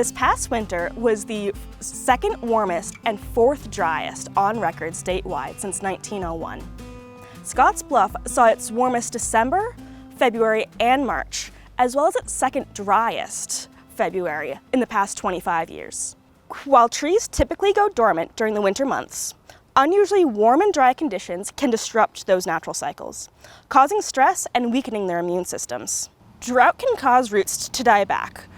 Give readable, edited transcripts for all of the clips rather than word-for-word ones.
This past winter was the second warmest and fourth driest on record statewide since 1901. Scotts Bluff saw its warmest December, February, and March, as well as its second driest February in the past 25 years. While trees typically go dormant during the winter months, unusually warm and dry conditions can disrupt those natural cycles, causing stress and weakening their immune systems. Drought can cause roots to die back,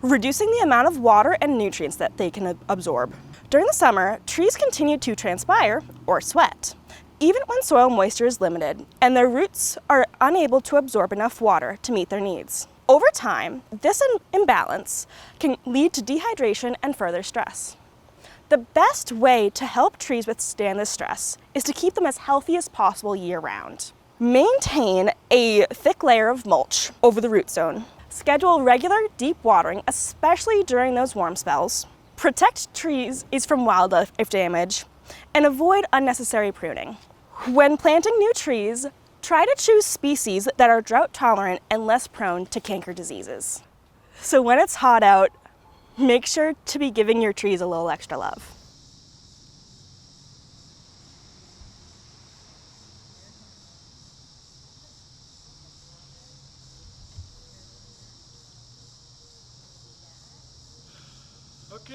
reducing the amount of water and nutrients that they can absorb. During the summer, trees continue to transpire or sweat, even when soil moisture is limited and their roots are unable to absorb enough water to meet their needs. Over time, this imbalance can lead to dehydration and further stress. The best way to help trees withstand this stress is to keep them as healthy as possible year-round. Maintain a thick layer of mulch over the root zone. Schedule regular deep watering, especially during those warm spells. Protect trees from wildlife damage, and avoid unnecessary pruning. When planting new trees, try to choose species that are drought tolerant and less prone to canker diseases. So when it's hot out, make sure to be giving your trees a little extra love.